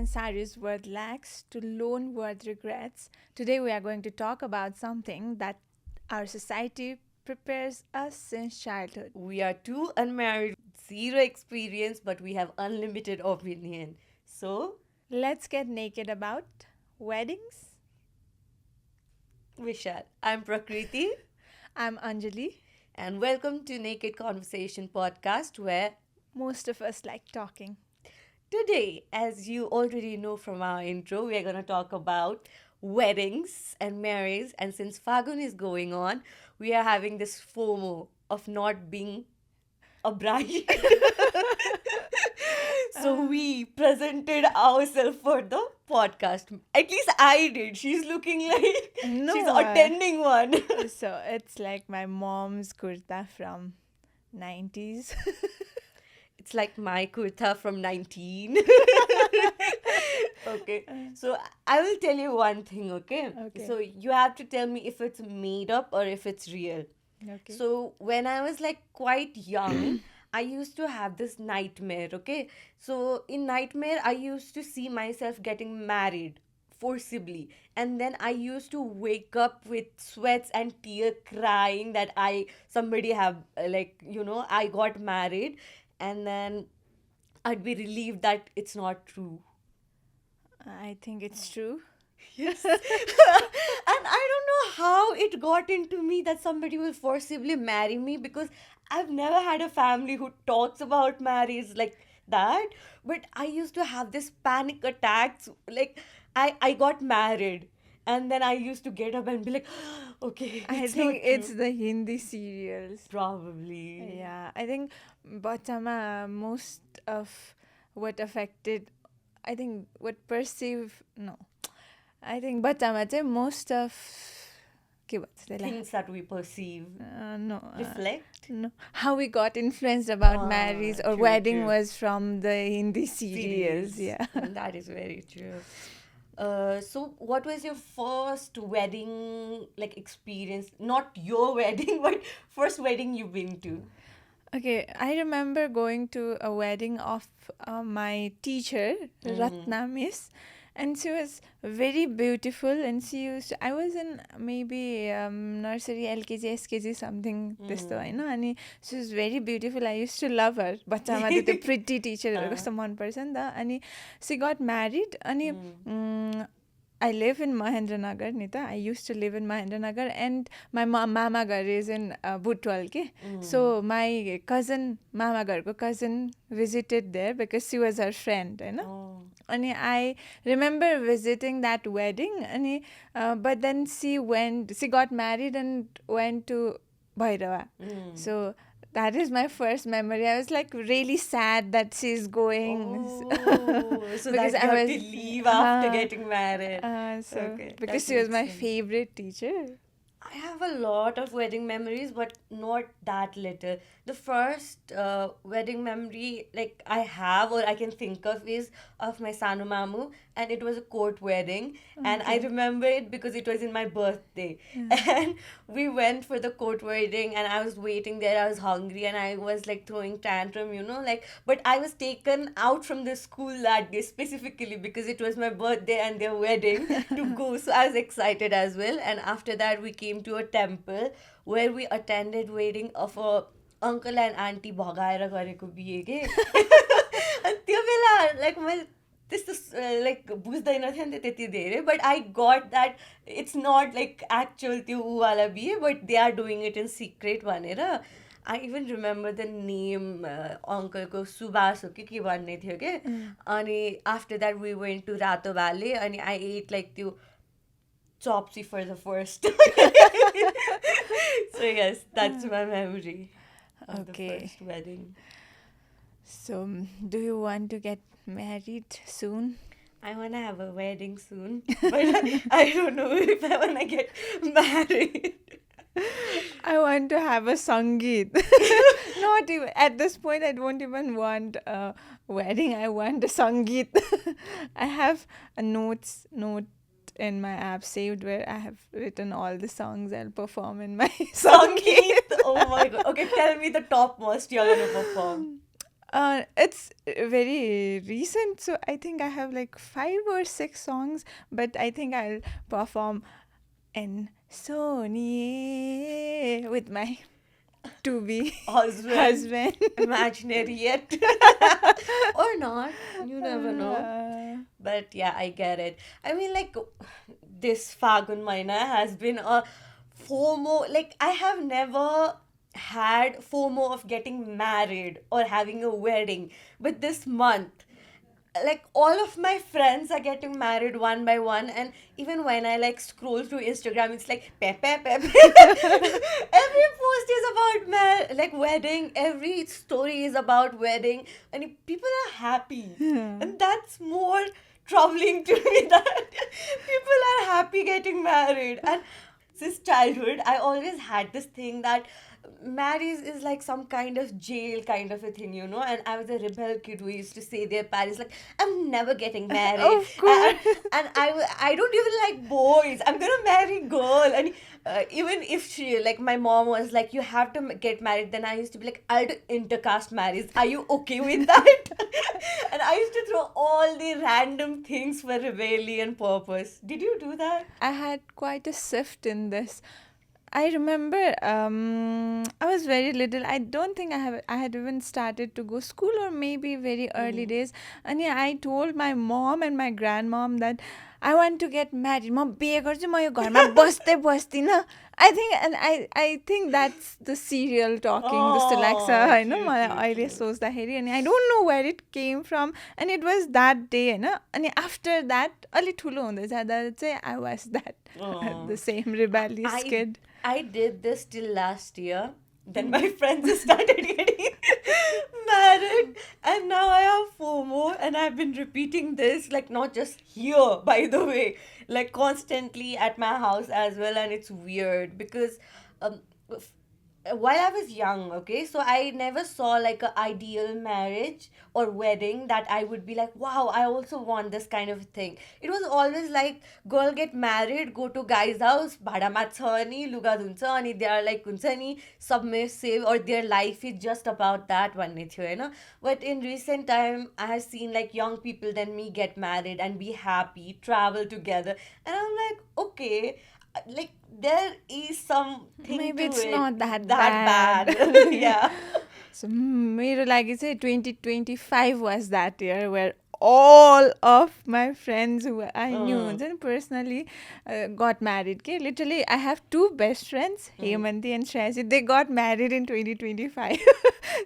and saris worth lakhs to loan worth regrets, today we are going to talk about something that our society prepares us since childhood. We are two unmarried, zero experience, but we have unlimited opinion. So, Let's get naked about weddings. Vishal, I'm Prakriti, I'm Anjali. and welcome to Naked Conversation podcast, where Most of us like talking. today, as you already know from our intro, we are going to talk about weddings and marriages. And since Fagun is going on, we are having this FOMO of not being a bride. So we presented ourselves for the podcast. At least I did. She's looking like No, she's attending one. So it's like my mom's kurta from 90s. It's like my kurta from 19. Okay. So I will tell you one thing, okay? Okay. So you have to tell me if it's made up or if it's real. Okay. So when I was like quite young, I used to have this nightmare, okay? So in nightmare, I used to see myself getting married forcibly, and then I used to wake up with sweats and tear crying that I somebody have I got married, and then I'd be relieved that it's not true. I think it's true. Yes. And I don't know how it got into me that somebody will forcibly marry me, because I've never had a family who talks about marriage like that. But I used to have this panic attacks. Like, I got married, and then I used to get up and be like, okay, I it's think not it's true. the Hindi serials. Probably. Yeah, I think Bachama, most of what affected, I think what perceive, no. I think Bachama चाहिँ most of के भन्छ त्यसलाई? Things that we perceive. No, Reflect. no. How we got influenced about Ah, marriage or true, wedding true. was from the Hindi serials. Serials. Yeah. That is very true. So what was your first wedding like experience? Not your wedding, but first wedding you've been to. Okay, I remember going to a wedding of my teacher, Ratna Miss, and she was very beautiful. And she used I was in maybe nursery, LKG, SKG, something त्यस्तो होइन अनि she was very beautiful. I used to love her. बच्चामा त त्यो pretty टिचरहरू कस्तो मनपर्छ नि त अनि she got married अनि I live in Mahendranagar, Nita. I used to live in Mahendranagar, and my mama gar is in Butwal. So my cousin, mama garko cousin, visited there because she was her friend, you know. Oh. And I remember visiting that wedding, and but then she got married and went to Bhairava. So that is my first memory. I was like really sad that she's going. Oh, so Because that you I have was- to leave after uh, getting married. Okay, Because that she was makes my sense. favorite teacher. I have a lot of wedding memories, but not that little. The first wedding memory like I have or I can think of is of my Sanu Mamu, and it was a court wedding, and I remember it because it was in my birthday, and we went for the court wedding, and I was waiting there. I was hungry, and I was like throwing tantrum, but I was taken out from the school that day specifically because it was my birthday and their wedding to go. So I was excited as well. And after that, we came to a temple where we attended wedding of a uncle and auntie भगाएर गरेको बिहे के अनि त्यो बेला like मैले त्यस्तो like बुझ्दैन थियो नि त त्यति धेरै but I got that it's not like actual त्यो ऊवाला बिहे but they are doing it in secret भनेर I even remember the name अङ्कलको सुभाष हो कि के भन्ने थियो कि अनि after that we went to Rato Bhale अनि आई एट लाइक त्यो chopsy for the first. So yes, that's my memory of Okay. the first wedding. So, do you want to get married soon? I want to have a wedding soon, but I don't know if I want to get married. I want to have a sangeet. Not even at this point. I don't even want a wedding. I want a sangeet. I have a note in my app saved where I have written all the songs I'll perform in my sangeet. Sangeet. Oh my god. Okay, tell me the topmost you're gonna perform. It's very recent, so I think I have like 5 or 6 songs, but I think I'll perform in Sony with my to be Husband, husband. imaginary yet. Or not, you never know. But yeah, I get it. I mean, like, this Fagun Maina has been a FOMO. Like, I have never had FOMO of getting married or having a wedding. But this month, like, all of my friends are getting married one by one, and even when I like scroll through Instagram, it's like pepe pepe. Every post is about like wedding. Every story is about wedding, and people are happy, and that's more troubling to me that people are happy getting married. And since childhood, I always had this thing that marriage is like some kind of jail kind of a thing, you know. And I was a rebel kid who used to say their parents like, I'm never getting married. Of course. And I don't even like boys. I'm gonna marry girl. And even if she, like, my mom was like, you have to get married, then I used to be like, I'll do intercaste marriage. Are you okay with that? And I used to throw all the random things for rebellion purpose. Did you do that? I had quite a shift in this. I remember I was very little. I don't think I had even started to go school, or maybe very early days. And yeah, I told my mom and my grandmom that I want to get married. म बिहे गर्छु म यो घरमा बस्दै बस्दिनँ. I think that's the serial talking जस्तो लाग्छ Oh, होइन cute, मलाई cute, अहिले cute. सोच्दाखेरि. अनि I don't know where it came from, and it was that day होइन. अनि after that अलिक ठुलो हुँदै जाँदा चाहिँ I was that Oh. the same rebellious I kid. I did this till last year. Then my friends started getting married, and now I have FOMO, and I've been repeating this, like, not just here, by the way, like constantly at my house as well. And it's weird because um f- while I was young, okay, so I never saw like a ideal marriage or wedding that I would be like, wow, I also want this kind of thing. It was always like, girl get married, go to guy's house, bhada matcha ani, luga dhuncha ani, they are like huncha ni submissive, or their life is just about that one ni थियो हैन. But in recent time, I have seen like young people than me get married and be happy, travel together, and I'm like, okay, like there is something Maybe to it's it not that that bad. bad. Yeah. So मेरो लागि चाहिँ 2025 was that year where all of my friends who I knew हुन्छ नि personally got married. Okay? Literally, I have two best friends, Hemanti and Shreyashi. They got married in 2025.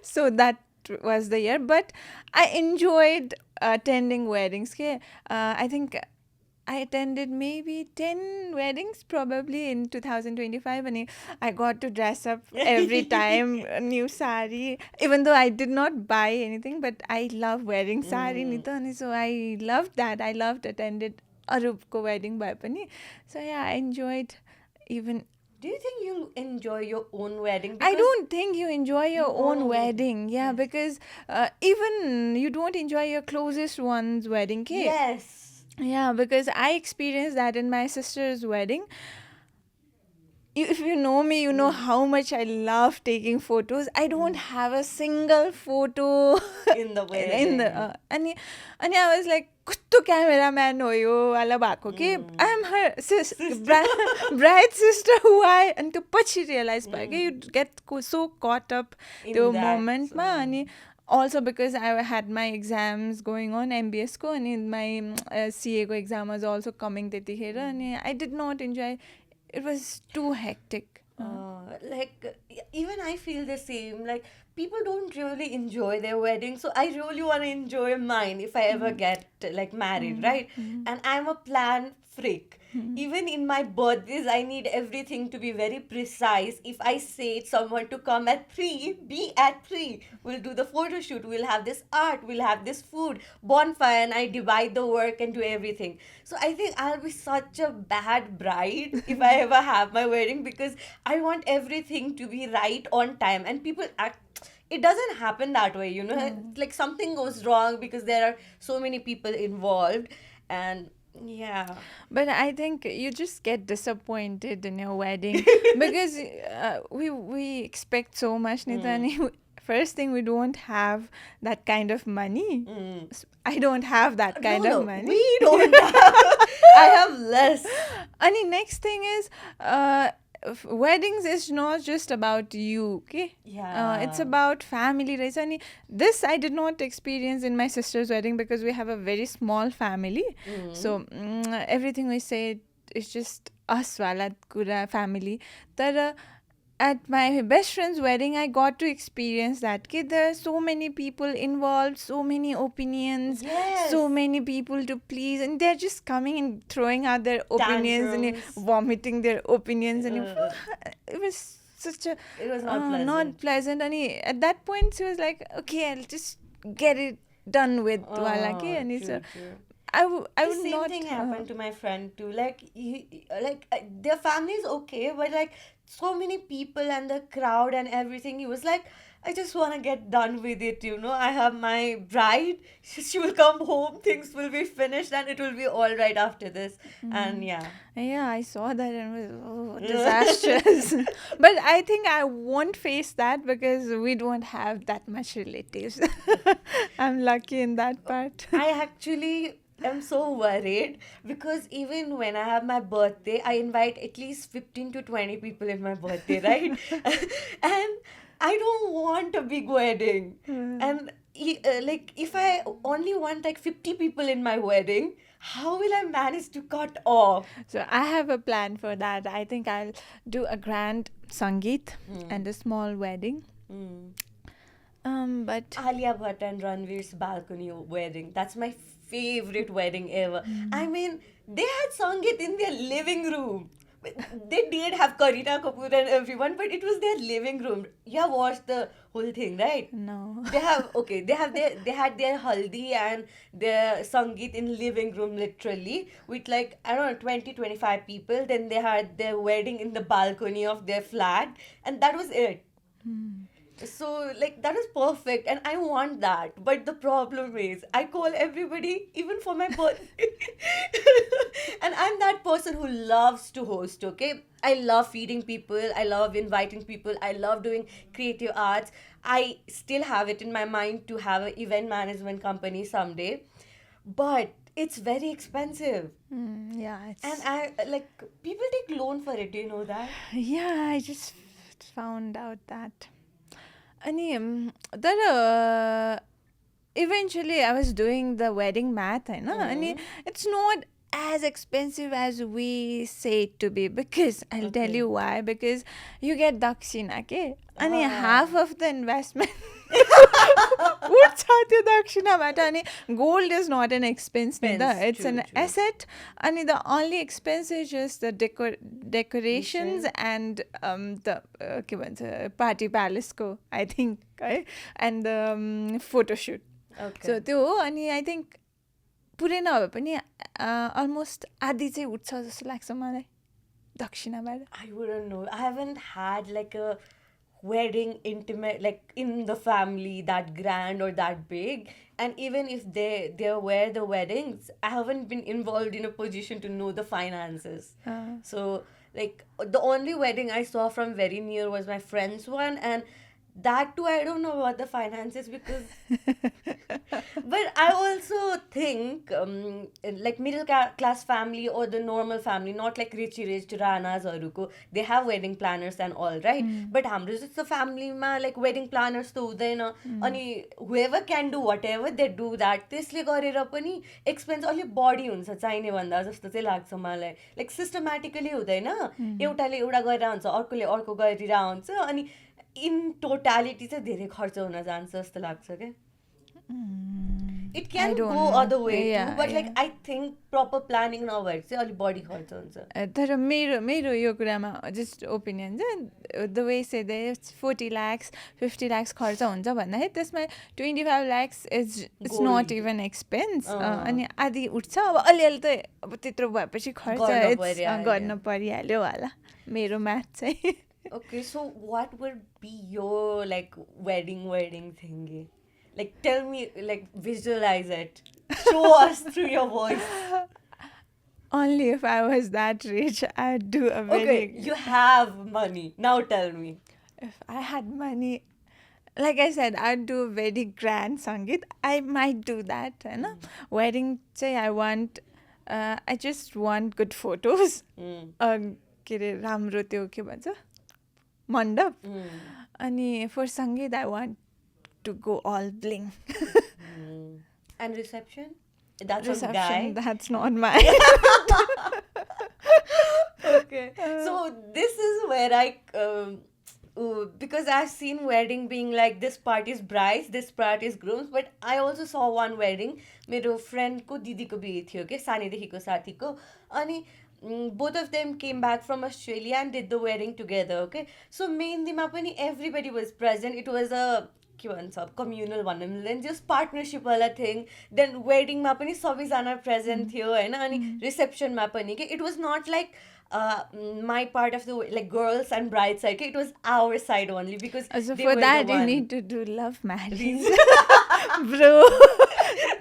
So that was the year. But I enjoyed attending weddings. Okay? I think I attended maybe 10 weddings probably in 2025, and I got to dress up every time, a new sari, even though I did not buy anything, but I love wearing sari ni ta, ani, so I loved that. I loved attended Arubko wedding bhai pani. So yeah, I enjoyed even. Do you think you'll enjoy your own wedding? I Because don't think you enjoy your own no. wedding, yeah, because even you don't enjoy your closest one's wedding, okay? Yes. Yeah, because I experienced that in my sister's wedding. If you know me, you know how much I love taking photos. I don't have a single photo In the in wedding. the अनि I was like कस्तो cameraman हो यो वाला भएको के I'm her bride sister who I अनि त्यो पछि realize भयो कि you get so caught up In त्यो that, moment मा अनि also because I had my exams going on MBS ko, and my CA ko exam was also coming त्यतिखेर, and I did not enjoy. It was too hectic. Like, even I feel the same. Like, people don't really enjoy their wedding, so I really want to enjoy mine if I ever get like married, right? And I'm a plan freak. Even in my birthdays, I need everything to be very precise. If I say someone to come at 3, be at 3. We'll do the photo shoot, we'll have this art, we'll have this food, bonfire, and I divide the work and do everything. So I think I'll be such a bad bride if I ever have my wedding, because I want everything to be right on time. And people act, it doesn't happen that way, you know. Like, something goes wrong because there are so many people involved. And yeah. But I think you just get disappointed in your wedding because we expect so much, Nita. And first thing, we don't have that kind of money. Mm. I don't have that kind No, of money. we don't have. I have less. And the next thing is, weddings is not just about you, okay? Yeah. It's about family, right? And this I did not experience in my sister's wedding because we have a very small family. So everything we say is just us wala kura family. But at my best friend's wedding, I got to experience that. Okay, there are so many people involved, so many opinions, Yes. so many people to please, and they're just coming and throwing out their opinions and Tantrums. vomiting their opinions, and it was such a It was not pleasant. not pleasant. And at that point, she was like, "Okay, I'll just get it done with." wala ke, and it's True, true. I would The same not. thing happened to my friend too. Like, their family is okay, but like so many people and the crowd and everything. He was like, I just want to get done with it. I have my bride. She will come home. Things will be finished, and it will be all right after this. And yeah. Yeah, I saw that and it was disastrous. But I think I won't face that because we don't have that much relatives. I'm lucky in that part. I actually am so worried because even when I have my birthday, I invite at least 15 to 20 people in my birthday, right? And I don't want a big wedding. And like, if I only want like 50 people in my wedding, how will I manage to cut off? So I have a plan for that. I think I'll do a grand Sangeet and a small wedding. But Alia Bhatt and Ranveer's balcony wedding. That's my favorite wedding ever. I mean, they had Sangeet in their living room. They did have Kareena Kapoor and everyone, but it was their living room. You have watched the whole thing, right? no. They had their haldi and their sangeet in living room literally with like I don't know 20-25 people. Then they had their wedding in the balcony of their flat, and that was it. So like that is perfect, and I want that. But the problem is I call everybody even for my birthday. And I'm that person who loves to host, okay? I love feeding people, I love inviting people, I love doing creative arts. I still have it in my mind to have an event management company someday. But it's very expensive. Yeah, it's, And I like people take loan for it, do you know that? yeah, I just found out that. And that eventually I was doing the wedding math, and it's not as expensive as we say it to be, because I'll tell you why. Because you get dakshina, okay? And half of the investment उठ्छ त्यो दक्षिणाबाट. अनि gold is not an expense, it's true, an true. asset. And the only expense is just the decorations and the के भन्छ party palace को I think है, and the photo shoot. Okay. So त्यो हो. अनि I think पुरै नभए पनि almost आधी चाहिँ उठ्छ जस्तो लाग्छ मलाई दक्षिणाबाट. I wouldn't know. I haven't had like a wedding intimate like in the family that grand or that big. And even if they were the weddings, I haven't been involved in a position to know the finances. So like the only wedding I saw from very near was my friend's one, and that too I don't know about the finances because but I also think like middle class family or the normal family, not like rich ranas haruko, they have wedding planners and all, right? But hamro jasto family ma like wedding planners to hudaina, ani whoever can do whatever they do that. त्यसले गरेर पनि expense अलि बढी हुन्छ चाहिने भन्दा जस्तो चाहिँ लाग्छ मलाई. Like systematically हुँदैन, एउटाले एउटा गरेर हुन्छ, अर्कोले अर्को गरिरा हुन्छ, अनि in totality चाहिँ धेरै खर्च हुन जान्छ जस्तो लाग्छ के. It can don't go know. other way Yeah, too, but like yeah. I think proper planning नभएर चाहिँ अलि बढी खर्च हुन्छ. तर मेरो यो कुरामा जस्ट ओपिनियन चाहिँ द वे से दे 40 lakhs 50 lakhs खर्च हुन्छ भन्दाखेरि त्यसमा 25 lakhs is it's Gold. Not even expense. अनि आधी उठ्छ. अब अलिअलि त अब त्यत्रो भएपछि खर्च गर्न it's, परिहाल्यो. गर्न परिहाल्यो होला मेरो म्याथ चाहिँ. Okay, so what would be your like wedding thingy? Like tell me, like visualize it. Show us through your voice. Only if I was that rich, I'd do a very... Okay, you have money. Now tell me. If I had money, like I said, I'd do a very grand Sangeet. I might do that, होइन. Wedding चाहिँ I just want good photos. के अरे राम्रो त्यो के भन्छ मण्डप. अनि for Sangeet, I want to go all bling. And reception? That's a Reception, guy. that's not my. Okay. So this is where because I've seen wedding being like this part is brides, this part is grooms, but I also saw one wedding. मेरो friend को दिदी को बिहे थियो के सानैदेखिको साथीको अनि both of them came back from Australia and did the wedding together. Okay, so मेहन्दीमा पनि everybody was present. It was a के भन्छ communal भनौँ न, then just partnership वाला thing. Then wedding मा पनि सबैजना present थियो होइन अनि reception मा पनि के it was not like my part of the like girls and bride side. It was our side only because So they for were that the you one. need to do love marriage. Bro.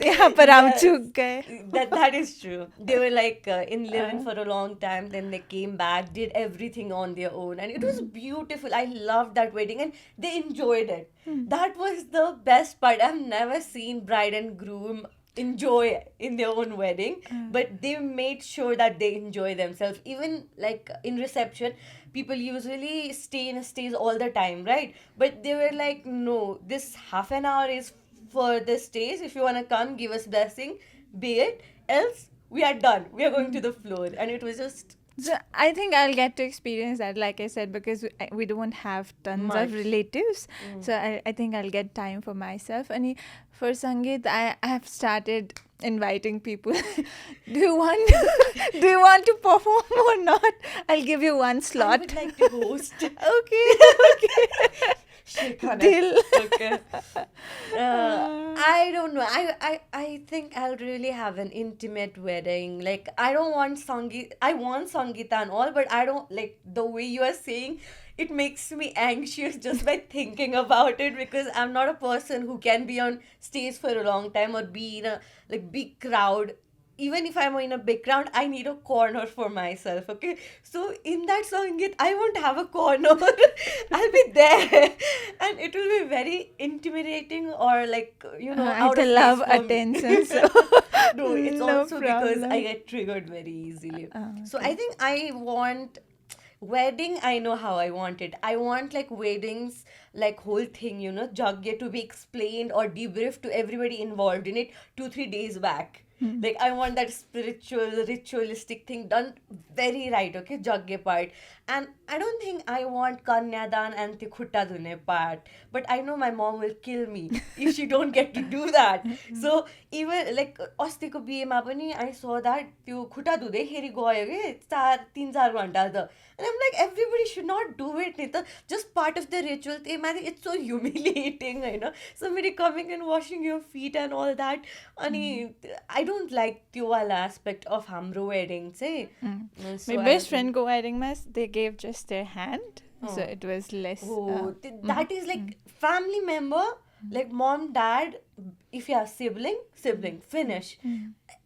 यहाँ पर हम चूक गए. That is true. They were like in living for a long time, then they came back, did everything on their own, and it was beautiful. I loved that wedding, and they enjoyed it. That was the best part. I've never seen bride and groom enjoy in their own wedding, but they made sure that they enjoy themselves. Even like in reception, people usually stay in stays all the time, right? But they were like, no, this half an hour is for the stays. If you want to come, give us blessing, be it, else we are done, we are going to the floor. And it was just So I think I'll get to experience that, like I said, because we don't have tons Much. of relatives. So I think I'll get time for myself. And for Sangeet, I have started inviting people. do you want to perform or not? I'll give you one I slot. would like to host. Okay. Shake on it. Deal. Okay. I don't know. I think I'll really have an intimate wedding. Like I don't want Sangeet. I want Sangeeta and all, but I don't like the way you are saying. It makes me anxious just by thinking about it because I'm not a person who can be on stage for a long time or be in a like big crowd. Even if I'm in a big crowd, I need a corner for myself, okay? So in that Sangeet, I won't have a corner. I'll be there. And it will be very intimidating or like, I out of love place for me. attention. So No, it's no also because problem. I get triggered very easily. So okay. I think I want wedding. I know how I want it. I want like weddings, like whole thing, jagya to be explained or debriefed to everybody involved in it 2-3 days back. Like I want that spiritual, ritualistic thing done very right, okay? Jagya part. And I don't think I want Kanyadan and the Khutta Dhune part. But I know my mom will kill me if she don't get to do that. So even like अस्तिको बिहेमा पनि I saw that त्यो खुट्टा धुँदैखेरि गयो के 3-4 घन्टा त. And I'm like, everybody should not do it. नि त just part of the ritual. It's so humiliating, somebody coming and washing your feet and all that. अनि I don't like त्यो वाला aspect of हाम्रो wedding चाहिँ. So My I best think- friend को wedding में they gave just their hand. So it was less. Oh, that is like family member, like mom, dad, if you have sibling, finish.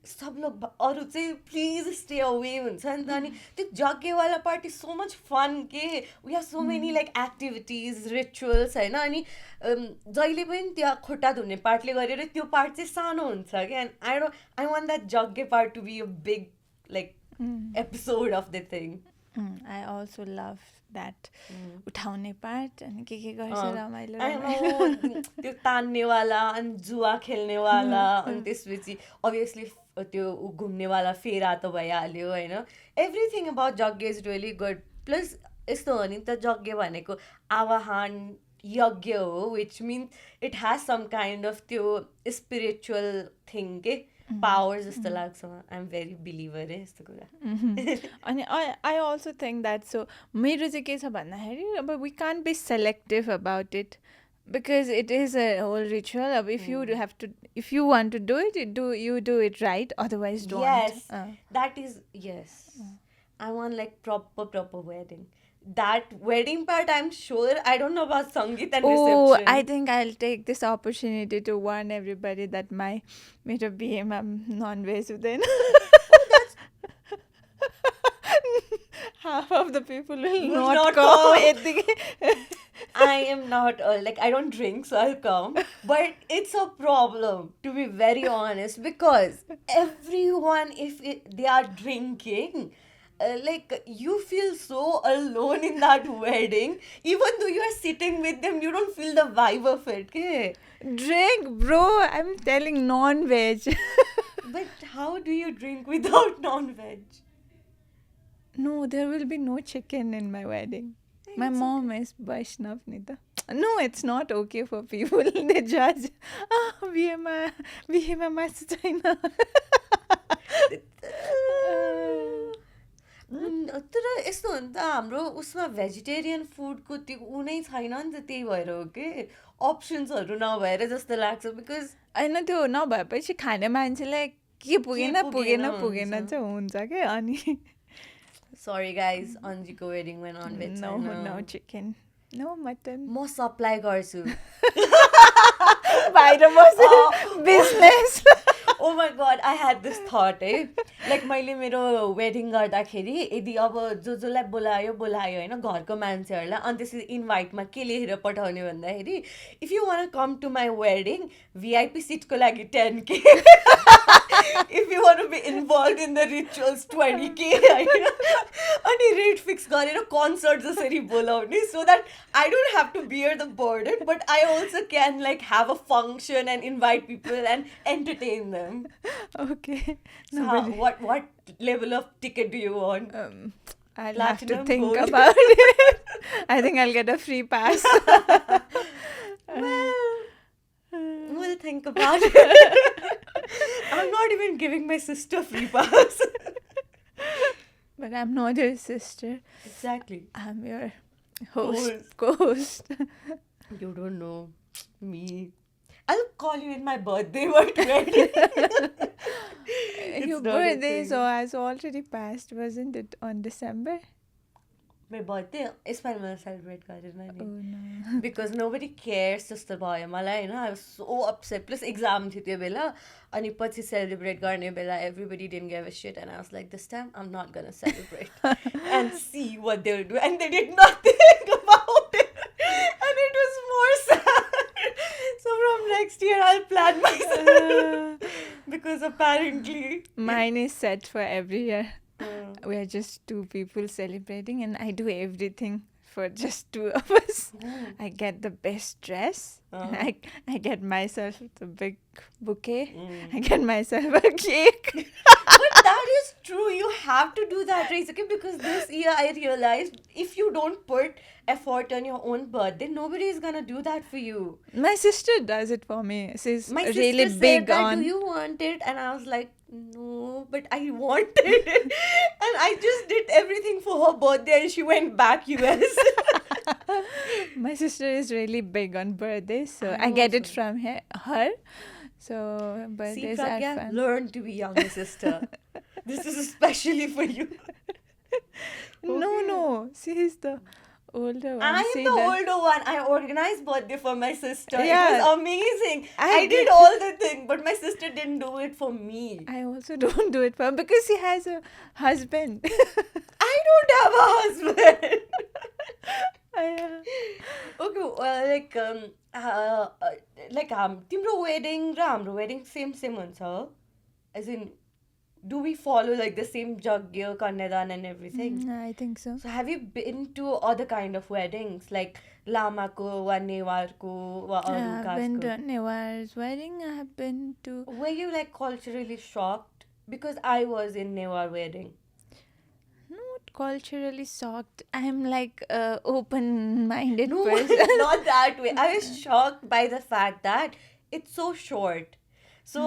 सब लोग अरू चाहिँ please stay away हुन्छ नि त अनि त्यो जग्गेवाला part is so much fun के we have so many like activities rituals होइन अनि जहिले पनि त्यहाँ खुट्टा धुने पार्टले गरेर त्यो पार्ट चाहिँ सानो हुन्छ क्या एन्ड आई वान्ट द्याट जग्गे part to be a big like episode of the thing I also love that उठाउने part अनि के गर्छ रमाइलो I know, त्यो तान्नेवाला अनि जुवा खेल्नेवाला अनि त्यसपछि अभियसली त्यो घुम्नेवाला फेरा त भइहाल्यो होइन एभ्रिथिङ अबाउट जग्गे इज रियली गुड प्लस यस्तो हो नि त जग्गे भनेको आवाहन यज्ञ हो which means it has some kind of त्यो स्पिरिचुअल थिङ के पावर जस्तो लाग्छ आइ एम भेरी बिलिभर यस्तो कुरा अनि I also think that so मेरो चाहिँ के छ भन्दाखेरि अब we can't be selective about it because it is a whole ritual. If you want to do it, you do it right, otherwise don't. Yes, that is yes. I want like proper wedding. That wedding part, I'm sure. I don't know about Sangeet and Oh, reception. I think I'll take this opportunity to warn everybody that my मेरो बिहेमा non-veg हुँदैन. Half of the people will Will not not come. come. यतिकै I am not like I don't drink, so I'll come. But it's a problem, to be very honest, because everyone, if they are drinking, like you feel so alone in that wedding. Even though you are sitting with them, you don't feel the vibe of it. Okay? Drink, bro. I'm telling non-veg. But how do you drink without non-veg? No, there will be no chicken in my wedding. My It's mom is Vaishnav, Nita. No, it's not okay for people. They judge. We have a must China. तर यस्तो हो नि त हाम्रो उसमा vegetarian फुडको त्यो ऊ नै छैन नि त त्यही भएर हो कि अप्सन्सहरू नभएर जस्तो लाग्छ बिकज होइन त्यो नभएपछि खाने मान्छेलाई के पुगेन पुगेन पुगेन पुगेन हुन्छ। चाहिँ हुन्छ क्या अनि सरी गाइज अन्जीको वेडिङमा non veg no no chicken no mutton म सप्लाई गर्छु बाहिर बसेर business oh my god I had this thought है लाइक मैले मेरो वेडिङ गर्दाखेरि यदि अब जसलाई बोलायो होइन घरको मान्छेहरूलाई अनि त्यसरी इन्भाइटमा के लेखेर पठाउने भन्दाखेरि if you want come to my wedding VIP सिटको लागि 10K if you want be involve in the rituals 20K होइन अनि रेट फिक्स गरेर कन्सर्ट जसरी बोलाउने so that I don't have to bear the burden but I also can like have a function and invite people and entertain them Okay. So what level of ticket do you want? I'll have to Platinum, think gold. about it. I think I'll get a free pass. We'll think about it. I'm not even giving my sister free pass. But I'm not your sister. Exactly. I'm your host, co-host. You don't know me. I'll call you in my birthday, but ready. Your not a birthday thing. has already passed, wasn't it? On December? My birthday यसपालि मैले celebrate गरेन Oh नि no. Because nobody cares जस्तो भयो मलाई होइन I was so upset plus exam थियो त्यो बेला अनि पछि सेलिब्रेट गर्ने बेला everybody didn't give a shit and I was like this time I am not gonna celebrate and see what they will do and they did nothing about it and it was more sad so from next year I plan myself because apparently Mine is set for every year. We are just two people celebrating, and I do everything for just two of us. I get the best dress. I get myself the big bouquet. I get myself a cake. But that is true. You have to do that, right? Okay, because this year I realized if you don't put effort on your own birthday, nobody is gonna do that for you. My sister does it for me. She's My really sister big said that, on. do you want it? And I was like, no, but I wanted it. And I just did everything for her birthday and she went back US. My sister is really big on birthdays, so I I'm get it also. from her. So See, birthdays are Pragya, fun. learn to be younger sister. This is especially for you. No, she's the older one. I'm See the that? older one. I organized birthday for my sister. It Yeah. was amazing. I I did all the thing, but my sister didn't do it for me. I also don't do it for her because she has a husband. I don't have a husband. Okay, तिम्रो wedding र हाम्रो wedding same हुन्छ. As in, do we follow like the same yagya, kanyadan and everything? I think so. So have you been to other kind of weddings like Lamako, wa Newarko, wa I've been to Arukasko? Newar's wedding. I've been to. Were you like culturally shocked? Because I was in Newar wedding. Not culturally shocked. I'm like open-minded No, person. not that way. I was shocked by the fact that it's so short. So,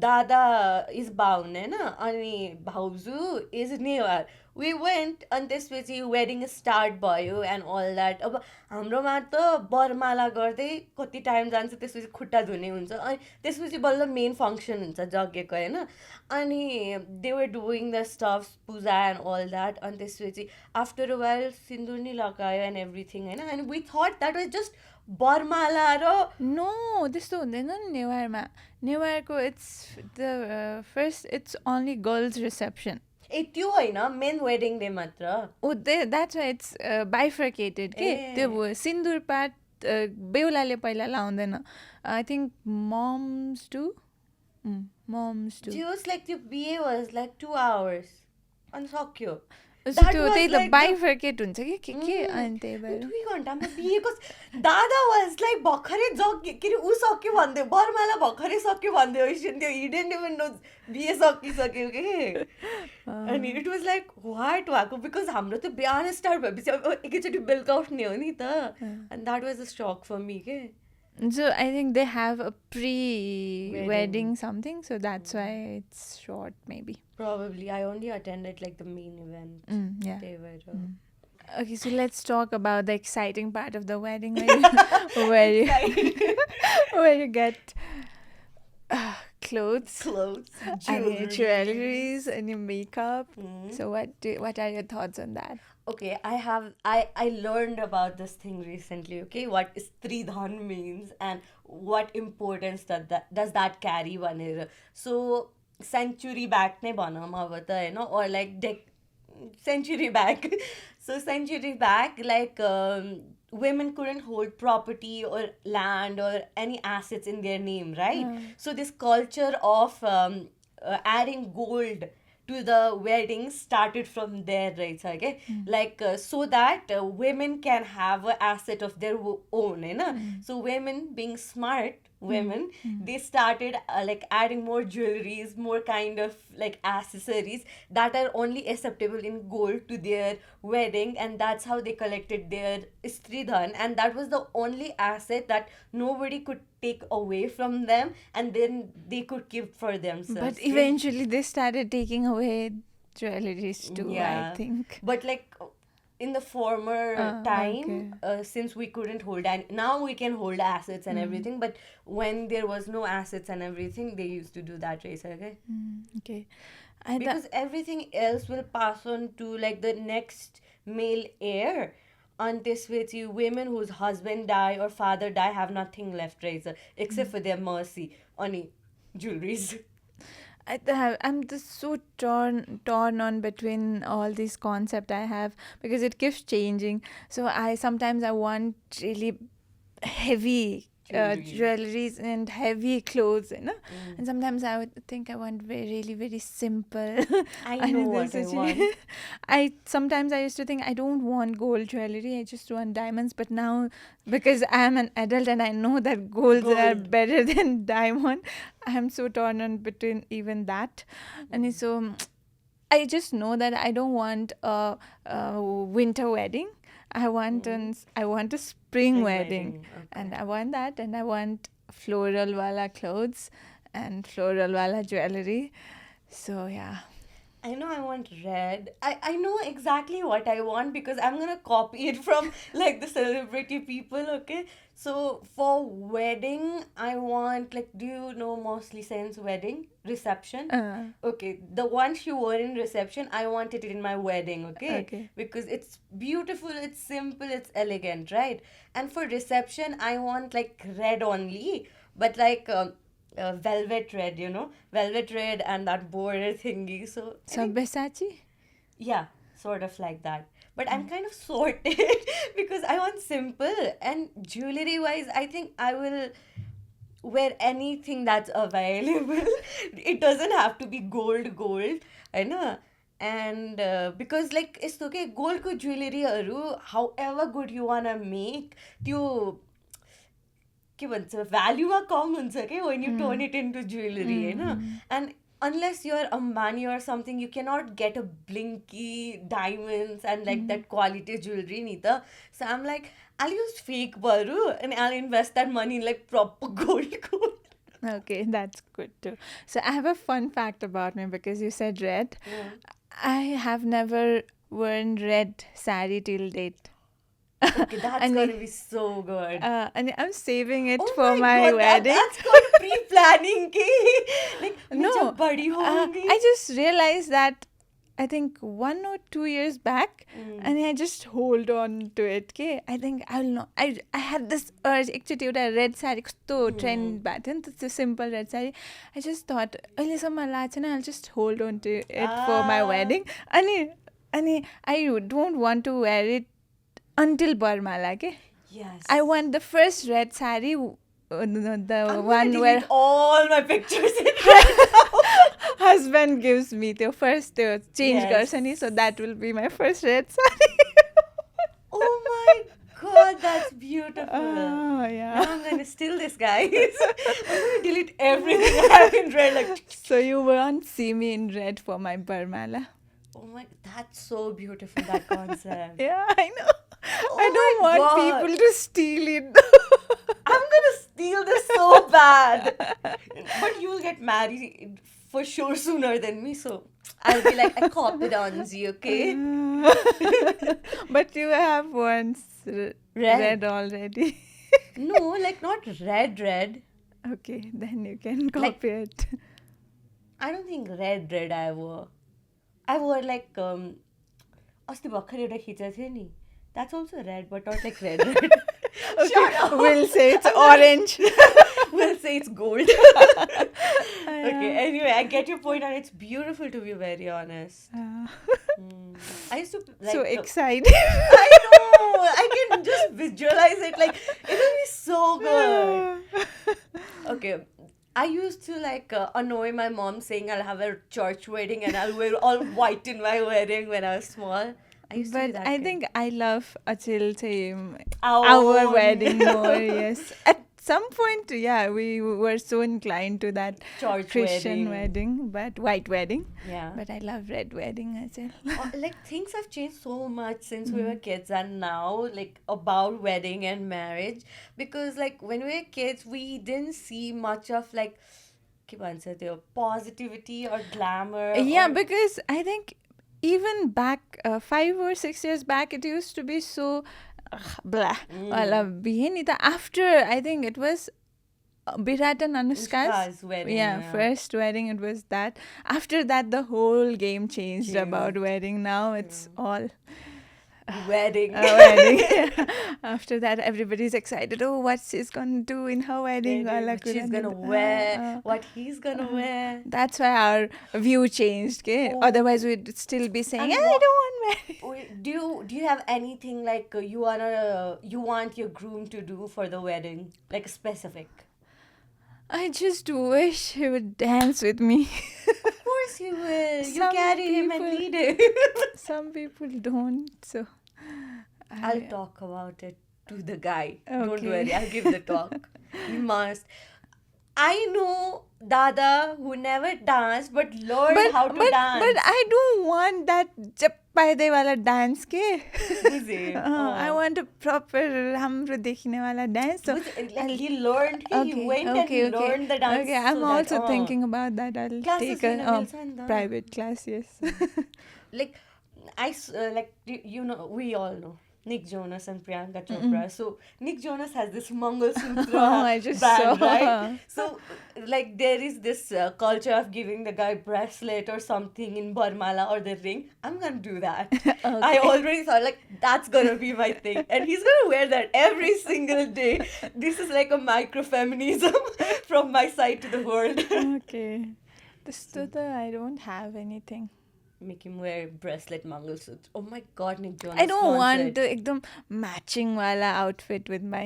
Dada is bound, होइन अनि भाउजू is Newar. We went and त्यसपछि wedding start भयो and all that. अब हाम्रोमा त बरमाला गर्दै कति टाइम जान्छ त्यसपछि खुट्टा धुने हुन्छ अनि त्यसपछि बल्ल मेन फङ्सन हुन्छ यज्ञको होइन अनि they were doing the stuffs puja and all that अनि त्यसपछि आफ्टर अ वाइल सिन्दुर नि लगायो एन्ड एभ्रिथिङ होइन and we thought that was just barmala र No, त्यस्तो हुँदैन नि नेवारमा. नेवारको it's the first it's only girls' reception. ए त्यो होइन मेन वेडिङ डे मात्र Oh, that's why it's bifurcated. के त्यो सिन्दुर पात बेहुलाले पहिला लाउँदैन. I think moms do. Moms do. Just like the BA was like 2 hours अनि सक्यो So that त्यो was त्यही त like the- bifurcate हुन्छ के अनि त्यही भएर 2 घन्टामा बिहेको दादा वाज लाइक भर्खरै के अरे ऊ सक्यो भन्दै बर्माला भर्खरै सक्यो भन्दै त्यो हिडेन इभन नो बिहे सकिसक्यो कि अनि इट वाज लाइक वाट भएको बिकज हाम्रो त बिहान स्टार्ट भएपछि अब एकैचोटि बेलुका उठ्ने हो नि त अनि द्याट वाज अ सक फर मी के So I think they have a pre-wedding something, so that's why it's short maybe. Probably I only attended like the main event. Yeah. They were Okay, so let's talk about the exciting part of the wedding where you get clothes clothes, and your jewelries and your makeup. Mm. So what are your thoughts on that? Okay, I learned about this thing recently, okay, what Stridhan means and what importance does that carry भनेर. So century back नै भनौँ अब त होइन or like century back. So century back like women couldn't hold property or land or any assets in their name, right? So this culture of adding gold to the wedding started from there, right? Okay? Like so that women can have an asset of their own, you know? So women being smart women, they started like adding more jewelries, more kind of like accessories that are only acceptable in gold to their wedding, and that's how they collected their stridhan, and that was the only asset that nobody could take away from them, and then they could keep for themselves. But eventually they started taking away jewelries too, Yeah. I think. But like in the former time, since we couldn't hold, and now we can hold assets and everything, but when there was no assets and everything, they used to do that, race, okay? Okay. Because everything else will pass on to like the next male heir. And this with you, women whose husband die or father die have nothing left, right? Except for their mercy on jewelries. I'm just so torn on between all these concept I have, because it keeps changing. So sometimes I want really heavy jewelries and heavy clothes, you know. And sometimes I would think I want really very simple. I know what I want. Sometimes I used to think I don't want gold jewelry, I just want diamonds. But now, because I am an adult and I know that golds are better than diamond, I am so torn on between even that. And so I just know that I don't want a winter wedding. I want a spring wedding. Okay. And I want that, and I want floral wala clothes and floral wala jewelry. So yeah. I know I want red. I know exactly what I want because I'm gonna copy it from like the celebrity people, okay? So for wedding, I want like, do you know Mosley Sen's wedding reception? Okay, the one she wore in reception, I want it in my wedding, okay? Because it's beautiful, it's simple, it's elegant, right? And for reception, I want like red only, but like velvet red, you know, velvet red and that border thingy. So Sabyasachi? Yeah, sort of like that. But I'm kind of sorted because I want simple, and jewelry wise, I think I will wear anything that's available. It doesn't have to be gold, I know. And because like it's okay, gold ko jewelry haru, however good you wanna make, त्यो के भन्छ भ्याल्युमा कम हुन्छ के when you turn it into jewelry, होइन? And unless you're Ambani or something, you cannot get a blinky diamonds and like that quality jewelry, Nita. So I'm like, I'll use fake baru and I'll invest that money in like proper gold. Okay, that's good too. So I have a fun fact about me, because you said red. I have never worn red sari till date. Okay, that's gonna be so good. And I'm saving it Oh for my God, wedding. That's called pre-planning. Like, No, जब बड़ी होंगी. I just realized that I think 1 or 2 years back, and I just hold on to it. Okay, I think I'll not. I had this urge. Actually, एउटा red saree कस्तो trend भएको थियो नि त, त्यो simple red saree. I just thought अहिलेसम्म लाएको छैन, I'll just hold on to it for my wedding. अनि I don't want to wear it until Barmala. Okay, Yes. I want the first red saree. The I'm one gonna where delete all my pictures in right now. husband gives me the first change Yes. गर्छ नि, so that will be my first red saree. Oh my god, that's beautiful. Oh, yeah. Now I'm gonna steal this, guys. I'm gonna delete everything I have in red. Like, So you won't see me in red for my Barmala. oh my, that's so beautiful, that concept. Yeah, I know. Oh I don't my want God. people to steal it. I'm gonna steal this so bad. But you'll get married for sure sooner than me, so I'll be like, I copied on you, okay? But you have once red already. No, like not red. Okay, then you can copy it. I don't think red I wore. I wore like अस्ति भर्खर एउटा खिचेको थियो नि. That's also red, but not like red. Okay, we'll say it's orange. We'll say it's gold. Okay, anyway, I get your point, and it's beautiful, to be very honest. I used to like So excited. I know. I can just visualize it. Like, it'll be so good. Okay. I used to like annoy my mom saying I'll have a church wedding and I'll wear all white in my wedding when I was small. I used to do But that I thing. think I love Achil Our our own. wedding more. Yes, at some point, yeah, we were so inclined to that Church Christian wedding, but white wedding. Yeah. But I love red wedding as well. Like, things have changed so much since we were kids and now, like, about wedding and marriage, because like when we were kids we didn't see much of like के भन्छ त्यो positivity or glamour. Yeah, or- because I think even back 5 or 6 years back, it used to be so blah. Wala bihe ni ta. After, I think it was Virat and Anushka's Anushka's wedding, yeah, yeah. first wedding, it was that. After that, the whole game changed about Changed. wedding. Now it's all wedding. wedding. After that, everybody's excited. Oh, what she's gonna do in her wedding? wala What she's kuran. gonna wear, what he's gonna wear. That's why our view changed. Okay? Oh. Otherwise, we'd still be saying, And I what- don't want marriage. Wait, do you have anything like you want your groom to do for the wedding, like specific? I just wish he would dance with me. Of course you will. You Some carry him and people- lead him. Some people don't, so. I'll talk about it to the guy. Don't Okay. worry, I'll give the talk. You must. I know Dada who never danced but learned how to dance. But I don't want that chappaide wala dance ke. Is it? I Oh. want a proper राम्रो देखिने वाला dance. So Like he learned, he went and learned the dance. Okay, I'm so that, also thinking about that. I'll Classes take a लिन मिल्छ नि त। private class, yes. Like like you know, we all know Nick Jonas and Priyanka Chopra. So Nick Jonas has this Mangalsutra Oh, I just band, saw. right? So like there is this culture of giving the guy bracelet or something in Barmala or the ring. I'm gonna do that. I already thought like that's gonna be my thing, and he's gonna wear that every single day. This is like a microfeminism from my side to the world. Okay. I don't have anything. Make him wear bracelet Mangalsutra. Oh my god, Nick Jonas. I don't want sponsored. the ekdam matching wala outfit with my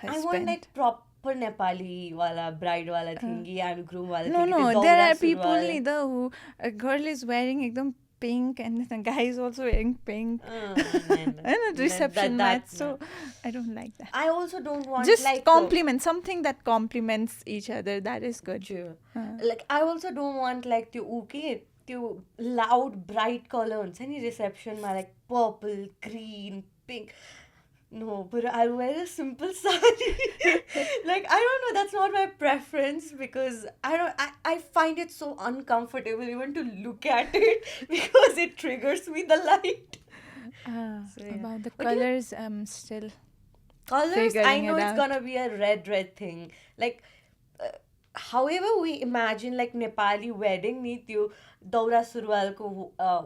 I husband. want like proper Nepali wala bride wala thingy and groom wala No, thingy. no, there are people neither who a girl is wearing ekdam pink and the guy is also wearing pink. And a reception match, so I don't like that. I also don't want Just like compliment something that complements each other. That is good. True. Like I also don't want like the okay, the loud bright colors. Any reception ma like purple, green, pink. No, but I'll wear a simple sari. Like I don't know, that's not my preference because I find it so uncomfortable even to look at it because it triggers me the light. So, yeah. About the But you- colors, still. Colors, I Figuring know it it's out. gonna be a red thing. Like however we imagine like Nepali wedding ni त्यो दौरा सुरुवालको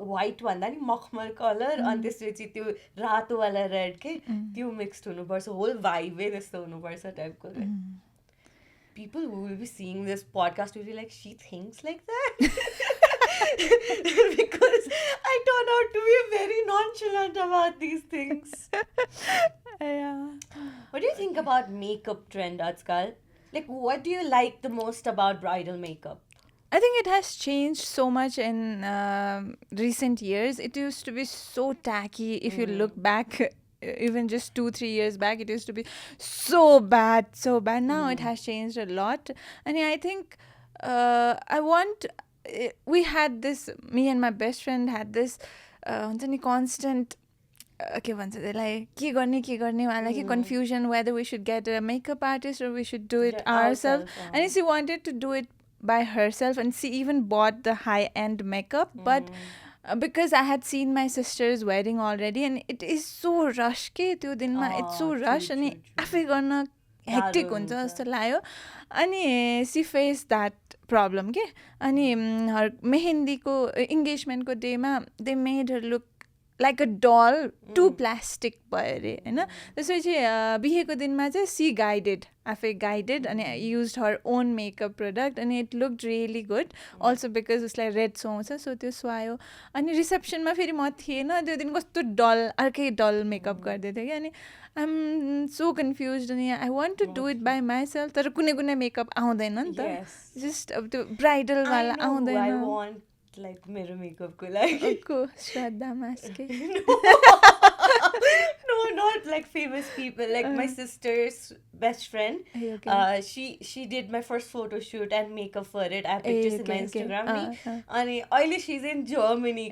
white भन्दा नि मखमल colour अनि त्यसपछि त्यो रातोवाला red के त्यो मिक्स्ड हुनुपर्छ होल भाइबे त्यस्तो हुनुपर्छ टाइपको people who will be seeing this podcast will be like, she thinks like that? Because I turn out to be very nonchalant about these things. Yeah. What do you think about makeup trend, Ajkal? Like, what do you like the most about bridal makeup? I think it has changed so much in recent years. It used to be so tacky. If you look back, even just 2-3 years back, it used to be so bad. Now it has changed a lot. And I think we had this, me and my best friend had this constant के भन्छ त्यसलाई के गर्ने वाला कि confusion whether we should get a makeup artist or we should do it ourselves. And she wanted to do it by herself, and she even bought the high-end makeup, but because I had seen my sister's wedding already, and it is so rush के त्यो दिनमा it's so rush अनि आफै गर्न hectic हुन्छ जस्तो लाग्यो अनि she faced that problem के अनि her मेहेन्दीको engagementको डेमा they made her look like a doll, too plastic भयो अरे होइन त्यसपछि बिहेको दिनमा चाहिँ she guided आफै guided अनि used her own makeup product and it looked really good also because उसलाई रेड सुहाउँछ सो त्यो सुहायो अनि रिसेप्सनमा फेरि म थिएन त्यो दिन कस्तो डल अर्कै डल मेकअप गर्दै थियो कि अनि आइएम सो कन्फ्युज अनि I want to do it by myself तर कुनै कुनै मेकअप आउँदैन नि त जस्ट अब त्यो ब्राइडलवाला आउँदैन like मेरो मेकअपको लागि को श्रद्धा Maske no, not like famous people, like my sister's best friend. She did my first photo shoot and makeup for it. I have pictures in my Instagram. And oily she's in Germany,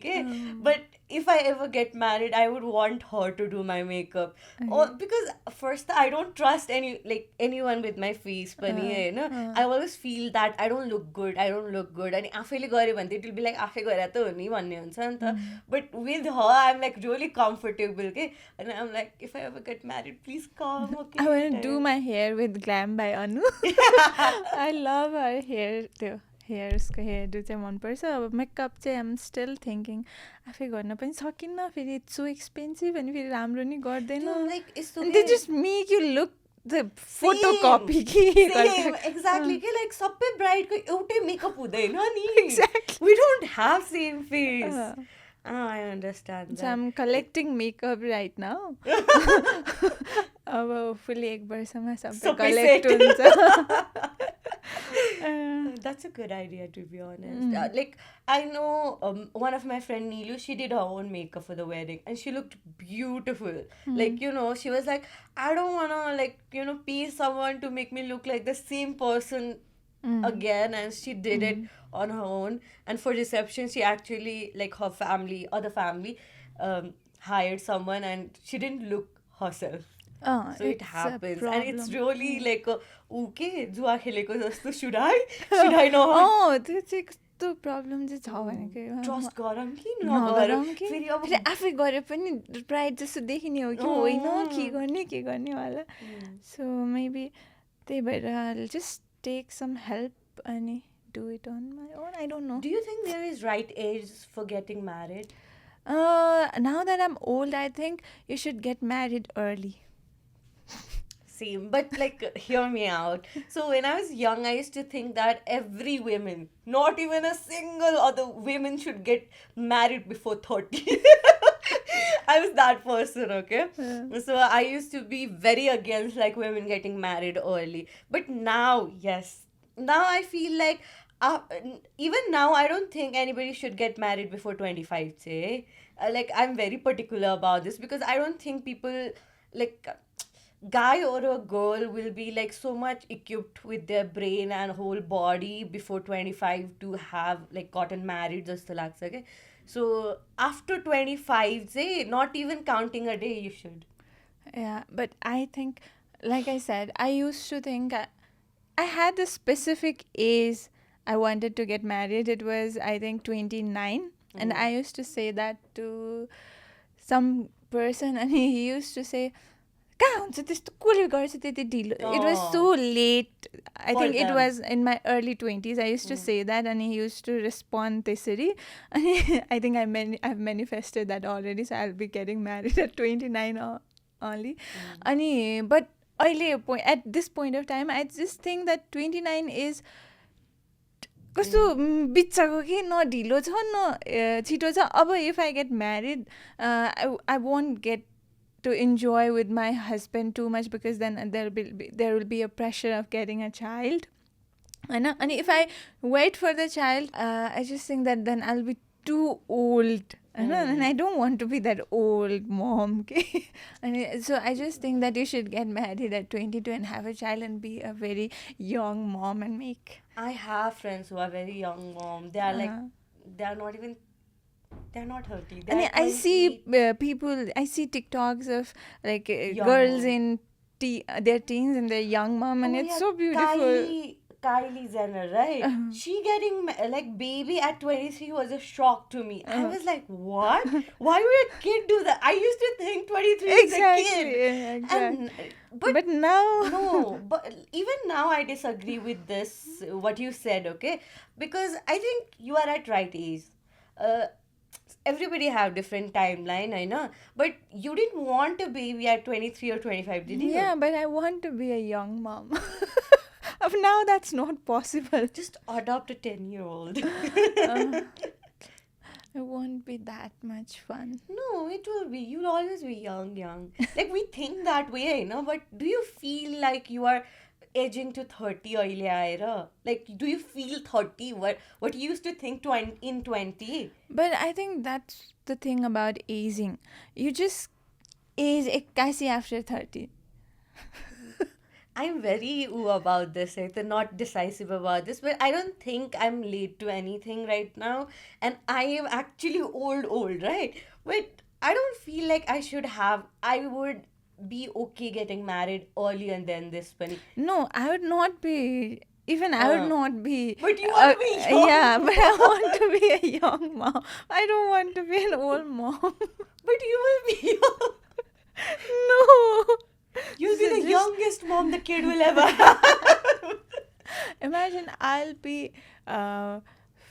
but if I ever get married, I would want her to do my makeup. Because first I don't trust anyone with my face. I always feel that I don't look good. And आफैले गरे भने it will be like आफै गरे त हो नि भन्ने हुन्छ नि त. But with her, I'm like really comfortable. And I'm like, if I ever get married, please come. Okay. I want to do my hair with Glam by Anu. I love her hair too. उसको hair चाहिँ मनपर्छ अब makeup चाहिँ I'm still thinking आफै गर्न पनि सकिन्न फेरि इट्स सो एक्सपेन्सिभ अनि फेरि राम्रो नि गर्दैन they just make you look the photocopy कि एक्ज्याक्टली के लाइक सबै ब्राइडको एउटै मेकअप हुँदैन नि we don't have same face I understand that. So I'm collecting makeup right now. अब hopefully एक वर्षमा सबै collect हुन्छ. That's a good idea, to be honest. Like I know one of my friend Neelu, she did her own makeup for the wedding and she looked beautiful. Like she was like, I don't wanna pay someone to make me look like the same person again, and she did it on her own. And for reception she actually her other family hired someone and she didn't look herself. So it happens and it's really like okay जुवा खेलेको जस्तो should I know त्यो चाहिँ कस्तो problem चाहिँ छ भनेको trust गरौँ कि नगरौँ फेरि आफै गरे पनि ब्राइड जस्तो देखिने हो कि होइन के गर्ने वाला सो मेबी त्यही भएर I'll just take some help and do it on my own. I don't know. Do you think there is right age for getting married? Now that I'm old, I think you should get married early. Same, but hear me out. So when I was young, I used to think that every woman, not even a single other women, should get married before 30. I was that person, okay? So I used to be very against women getting married early. But now, yes. Now I feel like even now I don't think anybody should get married before 25, say. I'm very particular about this because I don't think people guy or a girl will be so much equipped with their brain and whole body before 25 to have gotten married just okay? So after 25 say not even counting a day you should. Yeah, but I think like I said I used to think I had a specific age I wanted to get married. It was I think 29 and I used to say that to some person and he used to say कहाँ हुन्छ त्यस्तो कसले गर्छ त्यति ढिलो it was so late I For think it them. Was in my early 20s I use to say that अनि use to respond त्यसरी अनि I think I manifested that already so I will be getting married at 29 only अनि but अहिले at this point of time I just think that 29 is कस्तो बिच्चाको कि न ढिलो छ न छिटो छ अब if I get married I won't gate to enjoy with my husband too much because then there will be a pressure of getting a child and if I wait for the child I just think that then I'll be too old and I don't want to be that old mom okay? And so I just think that you should get married at 22 and have a child and be a very young mom and make I have friends who are very young mom. They are like, they are not even, they're not 30. and They're I see 28. people, I see TikToks of like Young girls mom. in their teens and their young mom and Oh, it's yeah, so beautiful. Kylie Jenner, right? She getting like baby at 23 was a shock to me. I was like, what? Why would a kid do that? I used to think 23 Exactly, is a kid. exactly. And, But now no, but even now I disagree with this, what you said, okay? Because I think you are at right age. Everybody have different timeline, I know. But you didn't want a baby at 23 or 25, did you? yeah, but I want to be a young mom. Of now that's not possible. Just adopt a 10-year-old. It won't be that much fun. No, it will be. You'll always be young. Like, we think that way, you know, but do you feel like you are edging to 30 early, Ira? Like, do you feel 30? What you used to think in 20? But I think that's the thing about aging. You just age ekkaisi after 30. I'm very ooh about this. Like, they're not decisive about this, but I don't think I'm late to anything right now. And I am actually old, right? But I don't feel like I would be okay getting married earlier and then this many. No, I would not be. Even I would not be. But you want to be young. Yeah, but I want to be a young mom. I don't want to be an old mom. But you will be young. No. You'll be So the just- youngest mom the kid will ever have. Imagine I'll be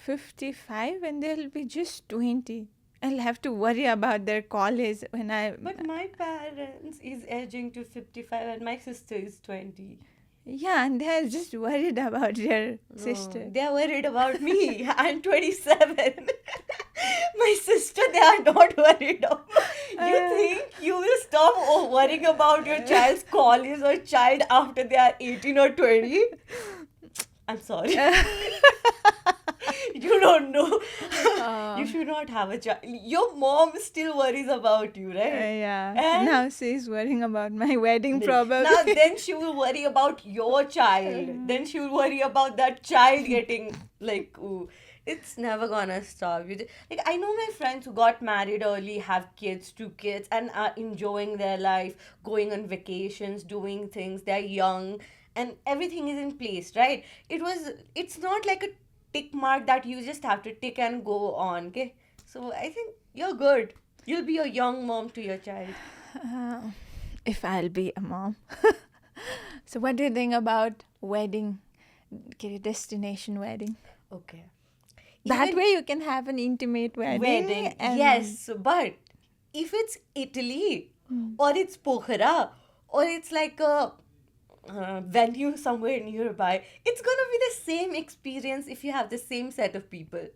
55 and they'll be just 20. I'll have to worry about their college when I. But my parents is edging to 55 and my sister is 20. Yeah, and they're just worried about their sister. They are worried about me. I'm 27. My sister, they are not worried about. You think you will stop worrying about your child's college or child after they are 18 or 20? I'm sorry. You don't know. You should not have a child. Your mom still worries about you, right? Yeah. And- Now she's worrying about my wedding probably. Now then she will worry about your child. Then she will worry about that child getting like, ooh. It's never gonna stop. Like, I know my friends who got married early, have kids, 2 kids, and are enjoying their life, going on vacations, doing things. They're young, and everything is in place, right? It's not like a tick mark that you just have to tick and go on. Okay, so I think you're good. You'll be a young mom to your child. If I'll be a mom. So what do you think about wedding? Destination wedding. Okay. That Even way you can have an intimate wedding. And yes, but if it's Italy or it's Pokhara or it's like a venue somewhere nearby, it's gonna be the same experience if you have the same set of people.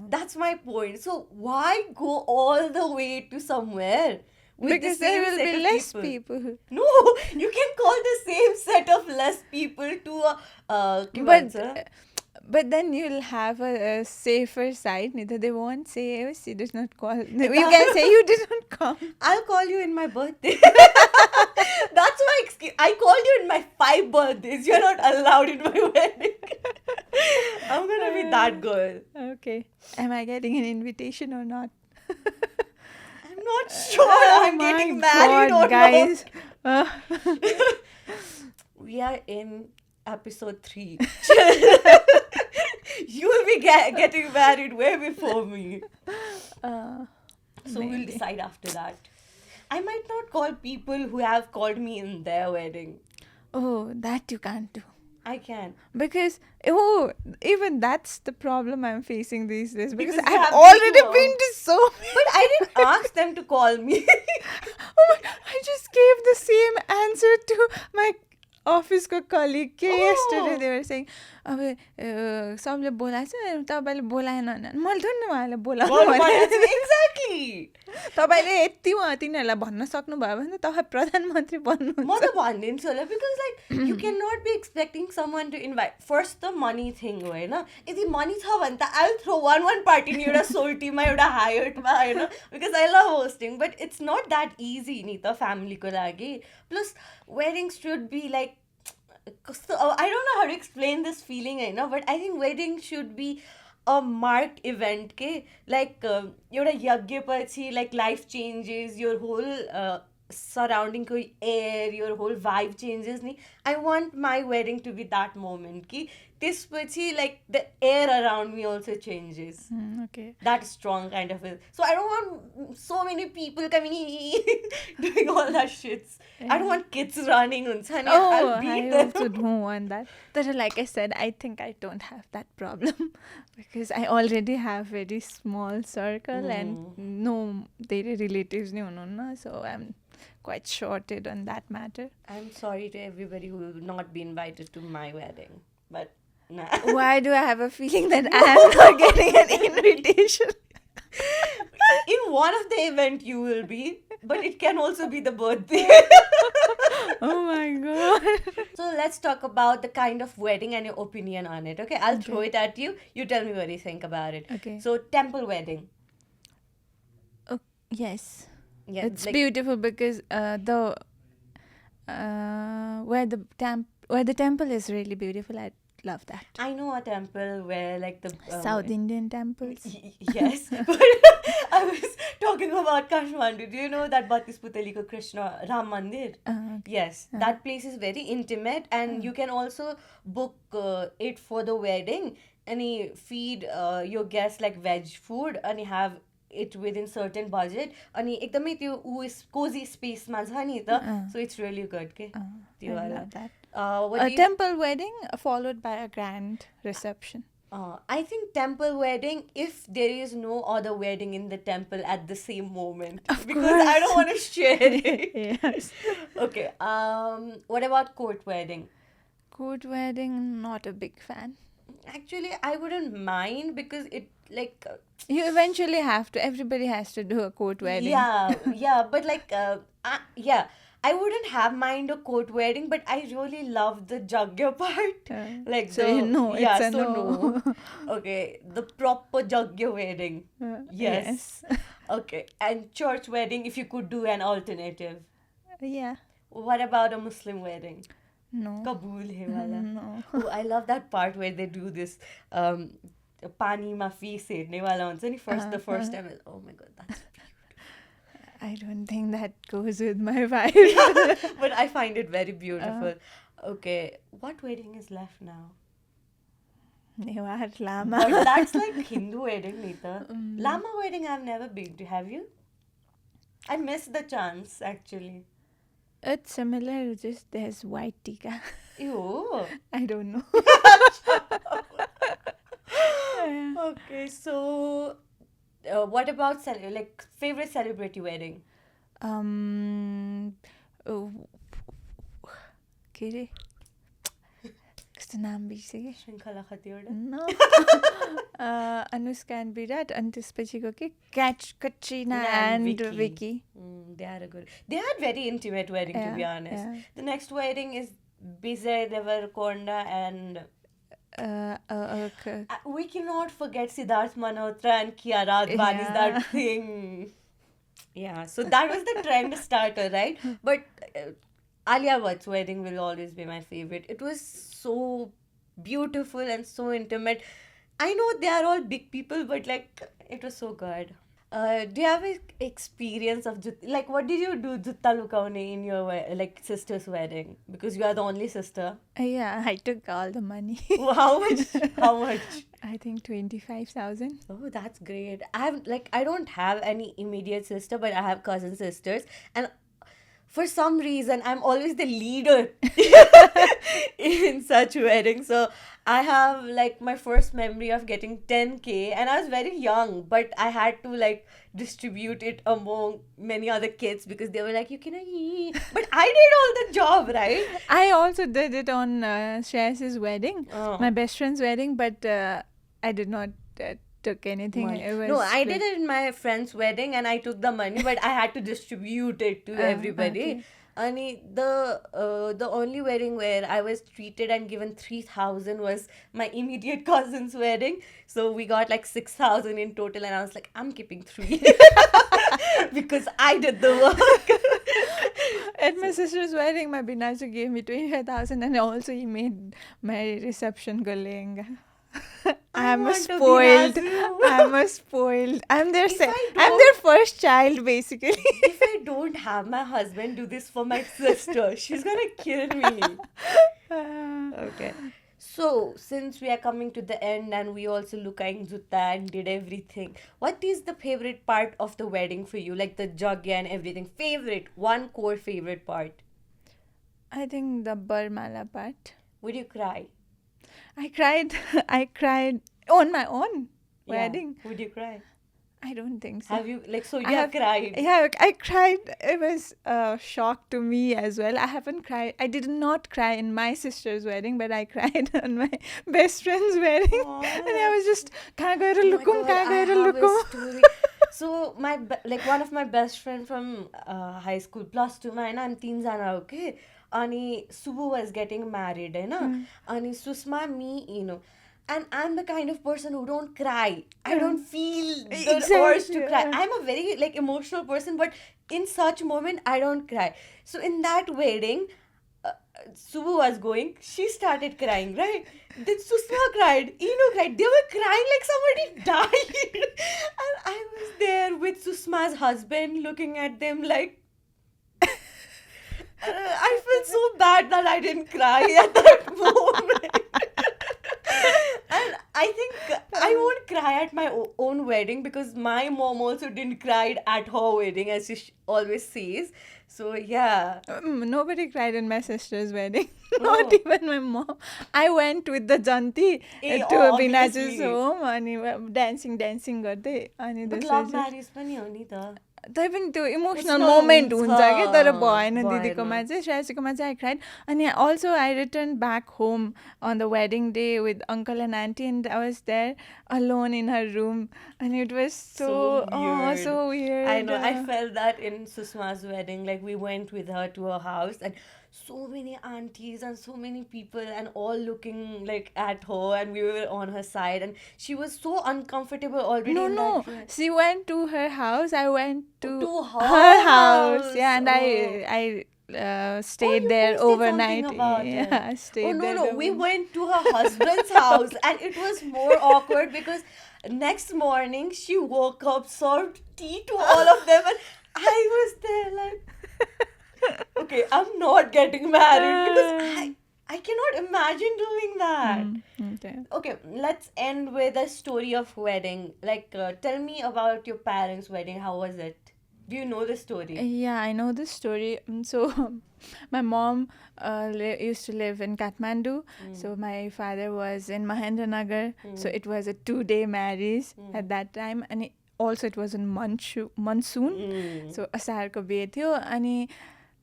That's my point. So why go all the way to somewhere with Because the same there will set be of less people? people. No, you can call the same set of less people to a But then you'll have a safer side. Neither they won't say, oh, she does not call. You can say you did not come. I'll call you in my birthday. That's my excuse. I called you in my 5 birthdays. You're not allowed in my wedding. I'm gonna be that girl. Okay. Am I getting an invitation or not? I'm not sure I'm my getting married God, or guys. not. We are in episode 3. You will be getting married way before me. Uh, So we'll maybe. decide after that. I might not call people who have called me in their wedding. Oh, that you can't do. I can. Because even that's the problem I'm facing these days. Because Because you I've have already been been to so But I didn't ask them to call me. oh my, I just gave the same answer to my office को colleague के yesterday Oh. they were saying अब सबले बोलाएछ तपाईँले बोलाएन भने मैले थोरै न उहाँलाई बोलाउनु भने Exactly. तपाईँले यति तिनीहरूलाई भन्न सक्नुभयो भने तपाईँ प्रधानमन्त्री बन्नुहुन्छ म त भनिदिन्छु होला because like you cannot be expecting someone to invite. First the money thing हो होइन यदि money छ भने त I'll throw one party नि एउटा सोल्टीमा एउटा हायर्टमा होइन because I love hosting but it's not that easy नि त फ्यामिलीको लागि plus weddings should be like I don't know how to explain this feeling होइन but I think wedding should be a marked event के like एउटा यज्ञ पछि like life changes your whole surrounding को air your whole vibe changes नि I want my wedding to be that moment कि त्यसपछि like the air around me also changes. okay That strong kind of it. So I don't want so many people coming doing all that shits. I don't want kids running and I'll I beat them. also don't want that. But like I said, I think I don't have that problem because I already have very small circle and no धेरै relatives ni हुनुहुन्न, so I'm quite shorted on that matter. I'm sorry to everybody who will not be invited to my wedding. But nah. Why do I have a feeling that I am not getting an invitation? In one of the event you will be, but it can also be the birthday. Oh my god. So let's talk about the kind of wedding and your opinion on it. Okay, I'll throw it at you. You tell me what you think about it. Okay. So temple wedding. Oh, yes. Yeah, It's like, beautiful because where the temple is really beautiful. I love that. I know a temple where like the South Indian temples. Yes, but I was talking about Kathmandu. Do you know that Batis Putali ko Krishna Ram Mandir? Okay. Yes, that place is very intimate, and you can also book it for the wedding. And you feed your guests like veg food, and you have it within certain budget. And एकदमै त्यो cozy space मा छ नि त, so it's really good के. I love that. What A do you temple wedding followed by a grand reception. I think temple wedding, if there is no other wedding in the temple at the same moment, because I don't want to share it. Yes. Okay. What about court wedding? Court wedding, not a big fan. Actually, I wouldn't mind because it like You eventually have to. Everybody has to do a court wedding. yeah, but like yeah. I wouldn't have mind a court wedding, but I really love the jagya part. Like so the, you know yeah, it's a so no. Okay, the proper jagya wedding. Yes. Okay, and church wedding if you could do an alternative. Yeah. What about a Muslim wedding? No. Kabul hai wala. No. Oh, I love that part where they do this pani ma fees hedne wala huncha ni the first time. Oh my god, that's I don't think that goes with my vibe. but I find it very beautiful. Okay, what wedding is left now? Newar Lama. But that's like Hindu wedding, Nita. Lama wedding I've never been to. Have you? I missed the chance actually. It's similar, just there's white tikka. Ew. I don't know. Okay, so what about like favorite celebrity wedding? के अरे कस्तो नाम बिर्सेँ Shrinkhala Khatiwada. No. Anushka and Virat and त्यसपछिको के Katrina and Vicky. They had a good. They had very intimate wedding to be honest. Yeah. The next wedding is Vijay Deverakonda and we cannot forget Siddharth Malhotra and Kiara Advani's that thing. Yeah, so that was the trend starter, right? But Alia Bhatt's wedding will always be my favorite. It was so beautiful and so intimate. I know they are all big people, but like it was so good. Do you have an experience of like what did you do jutta lukaune in your like sister's wedding? Because you are the only sister. Yeah, I took all the money. How much? How much? I think 25,000. Oh, that's great. I don't have any immediate sister, but I have cousin sisters, and for some reason I'm always the leader in such weddings. So I have like my first memory of getting 10K, and I was very young, but I had to like distribute it among many other kids because they were like, you can eat. But I did all the job, right? I also did it on Shreyas's wedding, Oh. my best friend's wedding, but I did not took anything. Money. It was No, I split. did it in my friend's wedding and I took the money, but I had to distribute it to everybody. Okay. And the only wedding where I was treated and given 3,000 was my immediate cousin's wedding. So we got like 6,000 in total, and I was like, I'm keeping 3 because I did the work. At my sister's wedding, my Binazu gave me 25,000, and also he made my reception go lehenga. I'm a want a spoiled. Binazu. I'm a spoiled. I'm their If I I'm don't- their first child, basically. If I don't have my husband do this for my sister, she's gonna kill me. Okay. So, since we are coming to the end and we also looking jutta and did everything, what is the favorite part of the wedding for you? Like the jagya and everything. Favorite, one core favorite part. I think the Barmala part. Would you cry? I cried. I cried on my own wedding. Yeah. Would you cry? I don't think so. Have you, like, so you I have have- cried? Yeah, I cried. It was a shock to me as well. I haven't cried. I did not cry in my sister's wedding, but I cried on my best friend's wedding. Aw, And I was just, kahan gaera Oh my lukum, God, kahan I gaera have a lukum. story. So like one of my best friend from high school plus two mine, I'm teen jana, okay? Ani Subbu was getting married, na? Ani Susma, me, and I'm the kind of person who don't cry. I don't feel the urge Exactly, to cry. yeah. I'm a very like emotional person, but in such moment I don't cry. So in that wedding, Subbu was going, she started crying, right? Then Susma cried, Eno cried. They were crying like somebody died. And I was there with Susma's husband looking at them like. I felt so bad that I didn't cry at that moment. And I think I won't cry at my own wedding because my mom also didn't cry at her wedding, as she always says. So yeah. Nobody cried in my sister's wedding. Not Oh. even my mom. I went with the Janti Eh, to obviously. Binaju's home. And dancing गर्दै अनि But त्यसपछि love marriage पनि हो नि त. तै पनि त्यो इमोसनल Emotional मोमेन्ट हुन्छ, हुन्छ क्या तर भएन भएन। दिदीकोमा चाहिँ श्रेयसीकोमा चाहिँ आई क्राइड अनि also I return back home on the wedding day with uncle and aunty and I was there alone in her room अनि it was So weird. So weird I know. I felt that in Susma's wedding. Like we went with her to her house, and so many aunties and so many people, and all looking like at her, and we were on her side, and she was so uncomfortable already. No, in no. that dress. She went to her house. I went to To her her house. house. Yeah, and Oh. I stayed you there posted overnight. something about it. Yeah, I stayed Oh no, there. no, the we whole- went to her husband's house, and it was more awkward because next morning she woke up, served tea to all of them, and I was there like, okay, I'm not getting married because I cannot imagine doing that. Okay. Okay, let's end with a story of wedding. Like, tell me about your parents' wedding. How was it? Do you know the story? Yeah, I know this story. So, my mom used to live in Kathmandu. So, my father was in Mahendranagar. So, it was a 2-day marriage at that time. And also, it was in monsoon. So, Asarko bihe थियो. अनि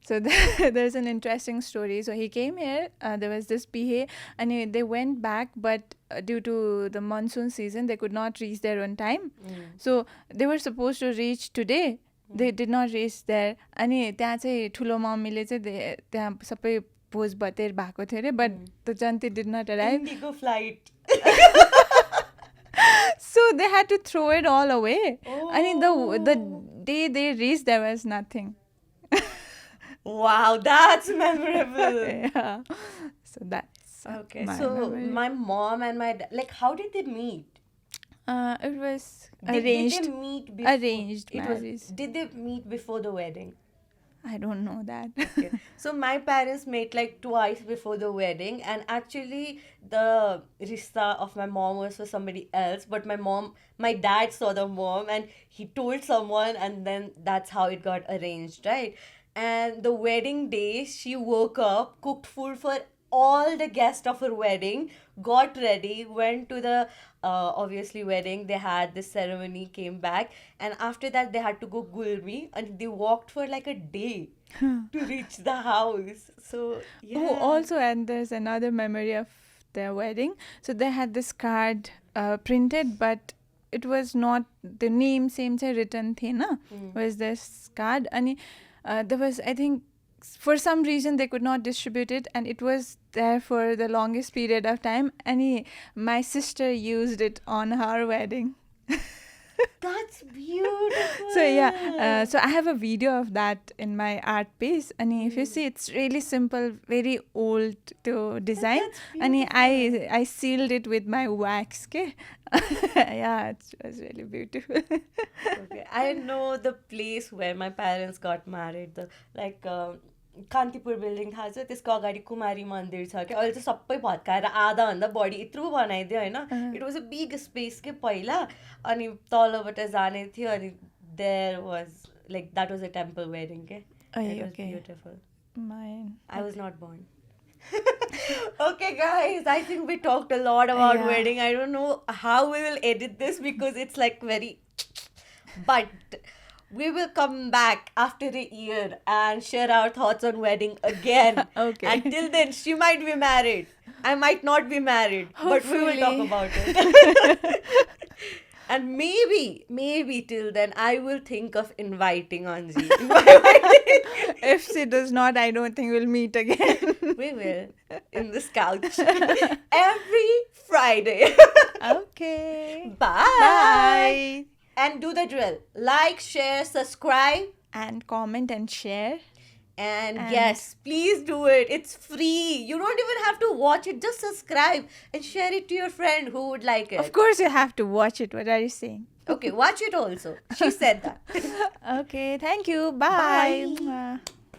so there's an interesting story. So he came here. There was this bihe, and they went back, but due to the monsoon season, they could not reach there on time. So they were supposed to reach today. They did not reach there. अनि त्यहाँ चाहिँ ठुलो मम्मीले चाहिँ त्यहाँ सबै भोज भतेर भएको थियो अरे, but the Janti did not arrive. Indigo flight. So they had to throw it all away. And the Oh. day they reached, there was nothing. Wow, that's memorable. Yeah. So that's Okay, my so memory. my mom and my dad, like, how did they meet? It was Did they arranged. meet before? Arranged It was. marriage. Did they meet before the wedding? I don't know that. Okay. So my parents met like twice before the wedding, and actually the rista of my mom was for somebody else. But my dad saw the mom, and he told someone, and then that's how it got arranged, right? And the wedding day, she woke up, cooked food for all the guests of her wedding, got ready, went to the obviously wedding. They had this ceremony, came back, and after that they had to go Gulmi, and they walked for like a day to reach the house. So Oh, yeah. also, and there's another memory of their wedding. So they had this card printed, but it was not the name same se written thi na. Was this card, and there was, I think, for some reason they could not distribute it, and it was there for the longest period of time. And my sister used it on her wedding. That's beautiful. So yeah, so I have a video of that in my art piece, and if you see, it's really simple, very old to design, That's and beautiful. I sealed it with my wax. Okay, yeah, it was really beautiful. Okay, I know the place where my parents got married. The like Kantipur building थाहा छ त्यसको अगाडि कुमारी मन्दिर छ क्या अहिले चाहिँ सबै भत्काएर आधाभन्दा बढी यत्रो बनाइदियो होइन it was a big space के पहिला अनि तलबाट जाने थियो अनि there was like that was a temple wedding के it was Okay, beautiful mine. I was not born. Okay, guys, I think we talked a lot about Yeah. wedding. I don't know how we will edit this because it's like very. But we will come back after a year and share our thoughts on wedding again. Okay. Until then, she might be married. I might not be married, but we will talk Hopefully. about it. And maybe till then, I will think of inviting Anji. in my wedding. If she does not, I don't think we'll meet again. We will in this couch every Friday. Okay. Bye. Bye. And do the drill. Like, share, subscribe. And comment and share. And And- yes, please do it. It's free. You don't even have to watch it. Just subscribe and share it to your friend who would like it. Of course, you have to watch it. What are you saying? Okay, watch it also. She said that. Okay, thank you. Bye. Bye. Mwah.